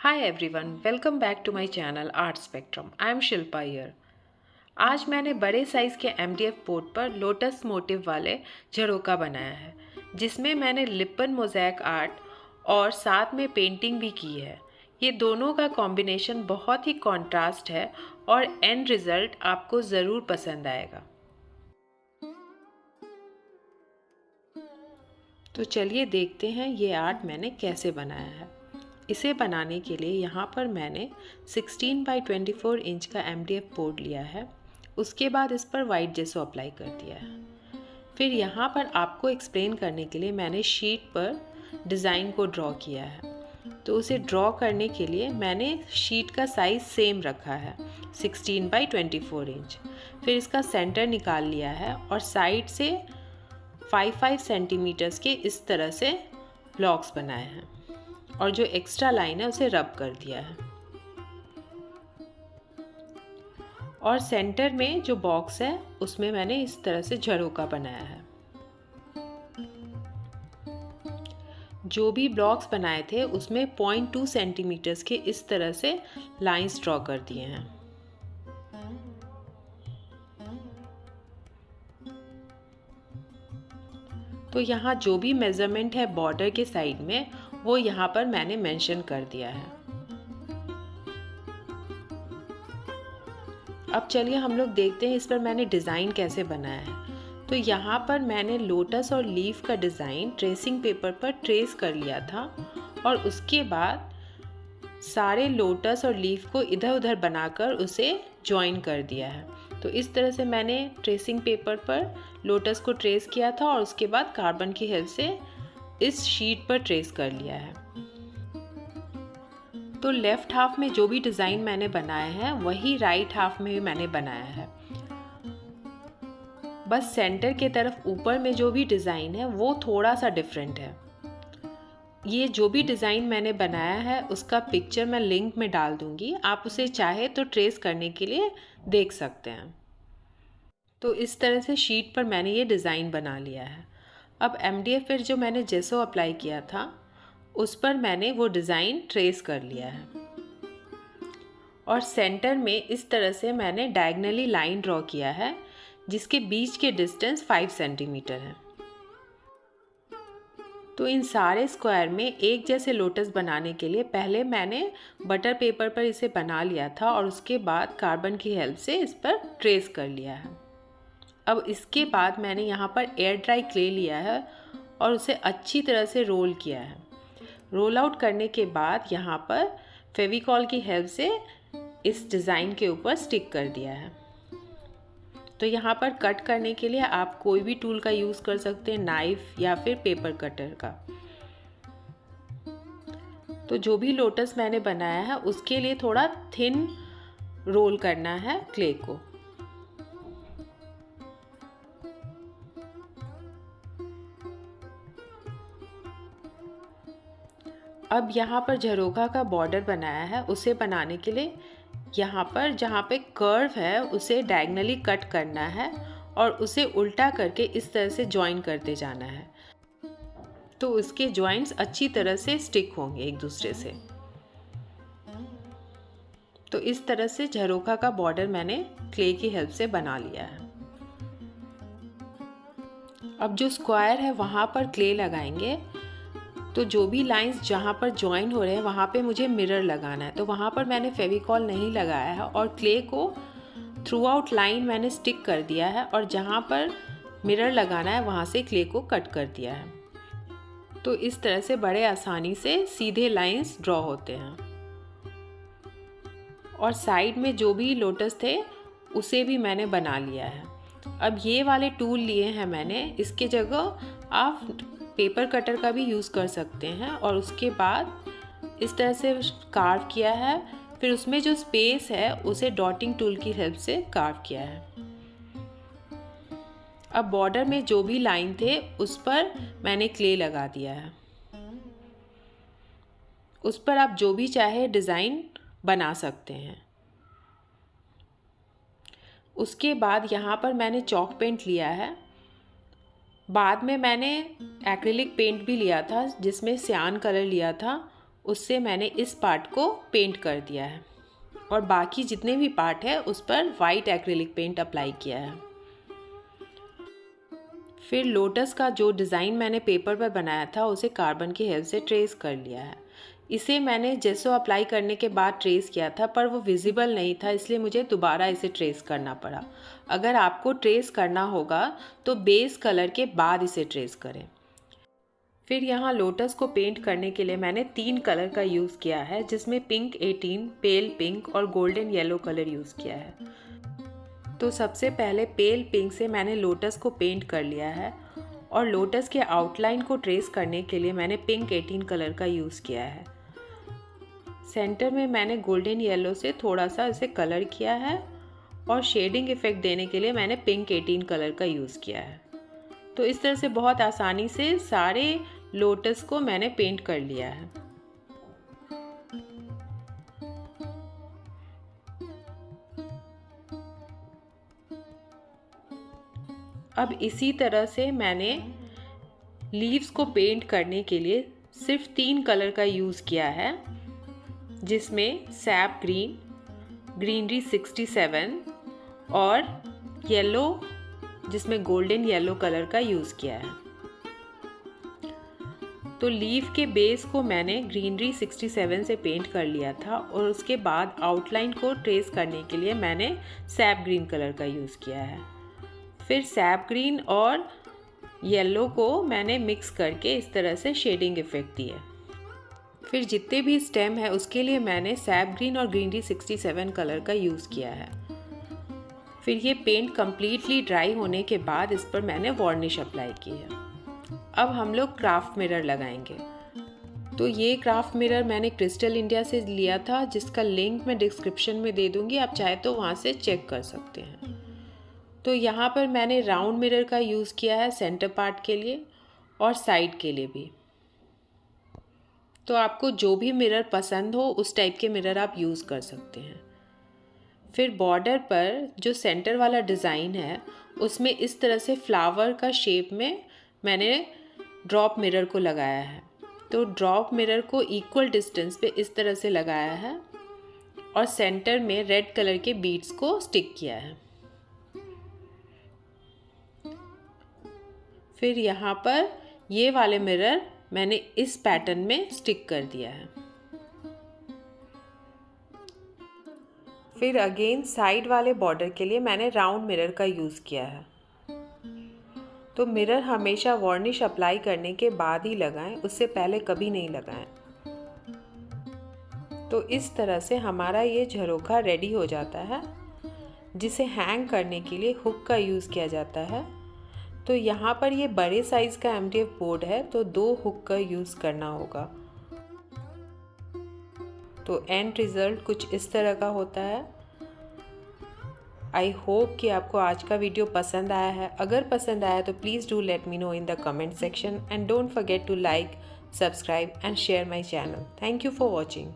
Hi everyone, welcome back to my channel Art Spectrum. I am Shilpa here. आज मैंने बड़े size के MDF board पर lotus motive वाले झरोका बनाया है, जिसमें मैंने लिपन मोज़ैक आर्ट और साथ में पेंटिंग भी की है। ये दोनों का कॉम्बिनेशन बहुत ही कॉन्ट्रास्ट है और एंड रिज़ल्ट आपको ज़रूर पसंद आएगा। तो चलिए देखते हैं ये आर्ट मैंने कैसे बनाया है। इसे बनाने के लिए यहाँ पर मैंने 16 बाई 24 इंच का MDF बोर्ड लिया है। उसके बाद इस पर वाइट जेसो अप्लाई कर दिया है। फिर यहाँ पर आपको एक्सप्लेन करने के लिए मैंने शीट पर डिज़ाइन को ड्रॉ किया है। तो उसे ड्रॉ करने के लिए मैंने शीट का साइज़ सेम रखा है 16 बाई 24 इंच। फिर इसका सेंटर निकाल लिया है और साइड से 5-5 सेंटीमीटर्स के इस तरह से ब्लॉक्स बनाए हैं और जो एक्स्ट्रा लाइन है उसे रब कर दिया है। और सेंटर में जो बॉक्स है उसमें मैंने इस तरह से झरोका बनाया है। जो भी ब्लॉक्स बनाए थे उसमें 0.2 सेंटीमीटर्स के इस तरह से लाइंस ड्रॉ कर दिए हैं। तो यहाँ जो भी मेज़रमेंट है बॉर्डर के साइड में वो यहाँ पर मैंने मेंशन कर दिया है। अब चलिए हम लोग देखते हैं इस पर मैंने डिज़ाइन कैसे बनाया है। तो यहाँ पर मैंने लोटस और लीफ का डिज़ाइन ट्रेसिंग पेपर पर ट्रेस कर लिया था और उसके बाद सारे लोटस और लीफ को इधर उधर बनाकर उसे जॉइन कर दिया है। तो इस तरह से मैंने ट्रेसिंग पेपर पर लोटस को ट्रेस किया था और उसके बाद कार्बन की हेल्प से इस शीट पर ट्रेस कर लिया है। तो लेफ़्ट हाफ में जो भी डिज़ाइन मैंने बनाया है वही राइट हाफ में भी मैंने बनाया है। बस सेंटर के तरफ ऊपर में जो भी डिज़ाइन है वो थोड़ा सा डिफरेंट है। ये जो भी डिज़ाइन मैंने बनाया है उसका पिक्चर मैं लिंक में डाल दूँगी, आप उसे चाहे तो ट्रेस करने के लिए देख सकते हैं। तो इस तरह से शीट पर मैंने ये डिज़ाइन बना लिया है। अब MDF पर जो मैंने जेसो अप्लाई किया था उस पर मैंने वो डिज़ाइन ट्रेस कर लिया है और सेंटर में इस तरह से मैंने डायगनली लाइन ड्रॉ किया है जिसके बीच के डिस्टेंस 5 सेंटीमीटर है। तो इन सारे स्क्वायर में एक जैसे लोटस बनाने के लिए पहले मैंने बटर पेपर पर इसे बना लिया था और उसके बाद कार्बन की हेल्प से इस पर ट्रेस कर लिया है। अब इसके बाद मैंने यहाँ पर एयर ड्राई क्ले लिया है और उसे अच्छी तरह से रोल किया है। रोल आउट करने के बाद यहाँ पर फेविकॉल की हेल्प से इस डिज़ाइन के ऊपर स्टिक कर दिया है। तो यहाँ पर कट करने के लिए आप कोई भी टूल का यूज़ कर सकते हैं, नाइफ या फिर पेपर कटर का। तो जो भी लोटस मैंने बनाया है उसके लिए थोड़ा थिन रोल करना है क्ले को। अब यहाँ पर झरोखा का बॉर्डर बनाया है, उसे बनाने के लिए यहाँ पर जहाँ पे कर्व है उसे डायगनली कट करना है और उसे उल्टा करके इस तरह से जॉइन करते जाना है, तो उसके जॉइंट्स अच्छी तरह से स्टिक होंगे एक दूसरे से। तो इस तरह से झरोखा का बॉर्डर मैंने क्ले की हेल्प से बना लिया है। अब जो स्क्वायर है वहाँ पर क्ले लगाएंगे। तो जो भी लाइंस जहाँ पर जॉइन हो रहे हैं वहाँ पे मुझे मिरर लगाना है, तो वहाँ पर मैंने फेविकॉल नहीं लगाया है और क्ले को थ्रू आउट लाइन मैंने स्टिक कर दिया है और जहाँ पर मिरर लगाना है वहाँ से क्ले को कट कर दिया है। तो इस तरह से बड़े आसानी से सीधे लाइंस ड्रॉ होते हैं। और साइड में जो भी लोटस थे उसे भी मैंने बना लिया है। अब ये वाले टूल लिए हैं मैंने, इसके जगह आप पेपर कटर का भी यूज़ कर सकते हैं और उसके बाद इस तरह से कार्व किया है। फिर उसमें जो स्पेस है उसे डॉटिंग टूल की हेल्प से कार्व किया है। अब बॉर्डर में जो भी लाइन थे उस पर मैंने क्ले लगा दिया है। उस पर आप जो भी चाहे डिज़ाइन बना सकते हैं। उसके बाद यहाँ पर मैंने चॉक पेंट लिया है। बाद में मैंने एक्रिलिक पेंट भी लिया था जिसमें सियान कलर लिया था उससे मैंने इस पार्ट को पेंट कर दिया है और बाकी जितने भी पार्ट है उस पर वाइट एक्रिलिक पेंट अप्लाई किया है। फिर लोटस का जो डिज़ाइन मैंने पेपर पर बनाया था उसे कार्बन की हेल्प से ट्रेस कर लिया है। इसे मैंने जेसो अप्लाई करने के बाद ट्रेस किया था पर वो विजिबल नहीं था, इसलिए मुझे दोबारा इसे ट्रेस करना पड़ा। अगर आपको ट्रेस करना होगा तो बेस कलर के बाद इसे ट्रेस करें। फिर यहाँ लोटस को पेंट करने के लिए मैंने 3 कलर का यूज़ किया है, जिसमें पिंक 18, पेल पिंक और गोल्डन येलो कलर यूज़ किया है। तो सबसे पहले पेल पिंक से मैंने लोटस को पेंट कर लिया है और लोटस के आउटलाइन को ट्रेस करने के लिए मैंने पिंक 18 कलर का यूज़ किया है। सेंटर में मैंने गोल्डन येलो से थोड़ा सा इसे कलर किया है और शेडिंग इफ़ेक्ट देने के लिए मैंने पिंक 18 कलर का यूज़ किया है। तो इस तरह से बहुत आसानी से सारे लोटस को मैंने पेंट कर लिया है। अब इसी तरह से मैंने लीव्स को पेंट करने के लिए सिर्फ 3 कलर का यूज़ किया है, जिसमें सैप ग्रीन, ग्रीनरी 67 और येलो जिसमें गोल्डन येलो कलर का यूज़ किया है। तो लीफ के बेस को मैंने ग्रीनरी 67 से पेंट कर लिया था और उसके बाद आउटलाइन को ट्रेस करने के लिए मैंने सैप ग्रीन कलर का यूज़ किया है। फिर सैप ग्रीन और येलो को मैंने मिक्स करके इस तरह से शेडिंग इफ़ेक्ट दिए। फिर जितने भी स्टेम है उसके लिए मैंने सैप ग्रीन और ग्रीनरी 67 कलर का यूज़ किया है। फिर ये पेंट कम्प्लीटली ड्राई होने के बाद इस पर मैंने वार्निश अप्लाई की है। अब हम लोग क्राफ्ट मिरर लगाएंगे। तो ये क्राफ्ट मिरर मैंने क्रिस्टल इंडिया से लिया था, जिसका लिंक मैं डिस्क्रिप्शन में दे दूँगी, आप चाहे तो वहाँ से चेक कर सकते हैं। तो यहाँ पर मैंने राउंड मिरर का यूज़ किया है सेंटर पार्ट के लिए और साइड के लिए भी। तो आपको जो भी मिरर पसंद हो उस टाइप के मिरर आप यूज़ कर सकते हैं। फिर बॉर्डर पर जो सेंटर वाला डिज़ाइन है उसमें इस तरह से फ्लावर का शेप में मैंने ड्रॉप मिरर को लगाया है। तो ड्रॉप मिरर को इक्वल डिस्टेंस पे इस तरह से लगाया है और सेंटर में रेड कलर के बीड्स को स्टिक किया है। फिर यहाँ पर ये वाले मिरर मैंने इस पैटर्न में स्टिक कर दिया है। फिर अगेन साइड वाले बॉर्डर के लिए मैंने राउंड मिरर का यूज़ किया है। तो मिरर हमेशा वार्निश अप्लाई करने के बाद ही लगाएं, उससे पहले कभी नहीं लगाएं। तो इस तरह से हमारा ये झरोखा रेडी हो जाता है, जिसे हैंग करने के लिए हुक का यूज़ किया जाता है। तो यहाँ पर ये बड़े साइज़ का MDF बोर्ड है तो 2 हुक का यूज़ करना होगा। तो एंड रिज़ल्ट कुछ इस तरह का होता है। आई होप कि आपको आज का वीडियो पसंद आया है। अगर पसंद आया तो please do let me know in the comment section and don't forget to like, subscribe and share my channel. Thank you for watching.